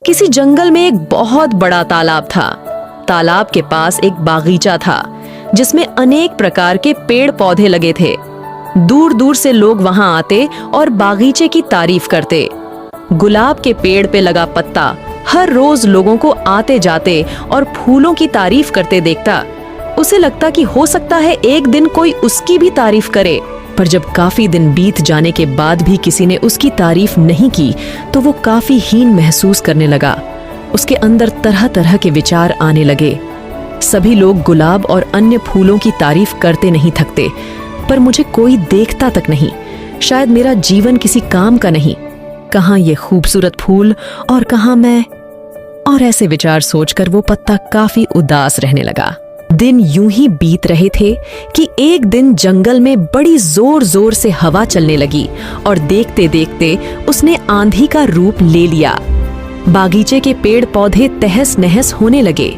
किसी जंगल में एक बहुत बड़ा तालाब था। तालाब के पास एक बागीचा था जिसमें अनेक प्रकार के पेड़ पौधे लगे थे। दूर दूर से लोग वहां आते और बागीचे की तारीफ करते। गुलाब के पेड़ पे लगा पत्ता हर रोज लोगों को आते जाते और फूलों की तारीफ करते देखता। उसे लगता कि हो सकता है एक दिन कोई उसकी भी तारीफ करे। पर जब काफी दिन बीत जाने के बाद भी किसी ने उसकी तारीफ नहीं की तो वो काफी हीन महसूस करने लगा। उसके अंदर तरह तरह के विचार आने लगे। सभी लोग गुलाब और अन्य फूलों की तारीफ करते नहीं थकते, पर मुझे कोई देखता तक नहीं। शायद मेरा जीवन किसी काम का नहीं। कहाँ ये खूबसूरत फूल और कहाँ मैं। और ऐसे विचार सोचकर वो पत्ता काफी उदास रहने लगा। दिन यूं ही बीत रहे थे कि एक दिन जंगल में बड़ी जोर जोर से हवा चलने लगी और देखते देखते उसने आंधी का रूप ले लिया। बागीचे के पेड़ पौधे तहस नहस होने लगे।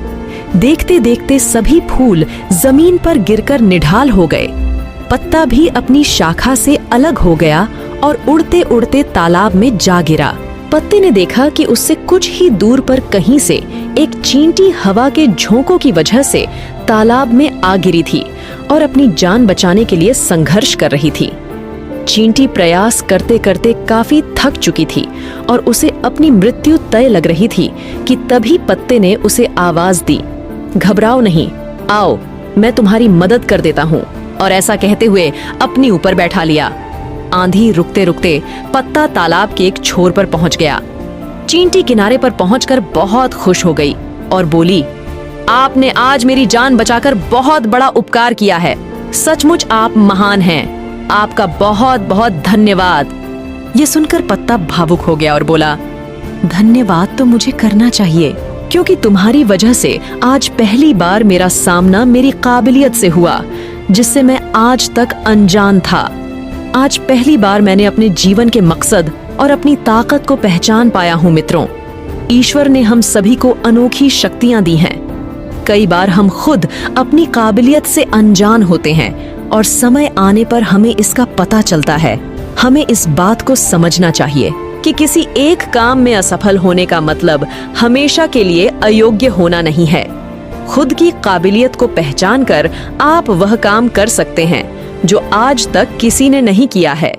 देखते देखते सभी फूल जमीन पर गिरकर निढाल हो गए। पत्ता भी अपनी शाखा से अलग हो गया और उड़ते उड़ते तालाब में जा गिरा। पत्ते ने देखा कि उससे कुछ ही दूर पर कहीं से एक चींटी हवा के झोंकों की वजह से तालाब में आ गिरी थी और अपनी जान बचाने के लिए संघर्ष कर रही थी। चींटी प्रयास करते करते काफी थक चुकी थी और उसे अपनी मृत्यु तय लग रही थी कि तभी पत्ते ने उसे आवाज दी, घबराओ नहीं, आओ मैं तुम्हारी मदद कर देता हूँ। और ऐसा कहते हुए अपनी ऊपर बैठा लिया। आंधी रुकते रुकते पत्ता तालाब के एक छोर पर पहुंच गया। चींटी किनारे पर पहुंचकर बहुत खुश हो गई और बोली, आपने आज मेरी जान बचाकर बहुत बड़ा उपकार किया है। सचमुच आप महान हैं। आपका बहुत बहुत धन्यवाद। ये सुनकर पत्ता भावुक हो गया और बोला, धन्यवाद तो मुझे करना चाहिए, क्योंकि तुम्हारी वजह से आज पहली बार मेरा सामना मेरी काबिलियत से हुआ, जिससे मैं आज तक अनजान था। आज पहली बार मैंने अपने जीवन के मकसद और अपनी ताकत को पहचान पाया हूँ। मित्रों, ईश्वर ने हम सभी को अनोखी शक्तियां दी हैं। कई बार हम खुद अपनी काबिलियत से अनजान होते हैं और समय आने पर हमें इसका पता चलता है। हमें इस बात को समझना चाहिए कि किसी एक काम में असफल होने का मतलब हमेशा के लिए अयोग्य होना नहीं है। खुद की काबिलियत को पहचान कर आप वह काम कर सकते हैं जो आज तक किसी ने नहीं किया है।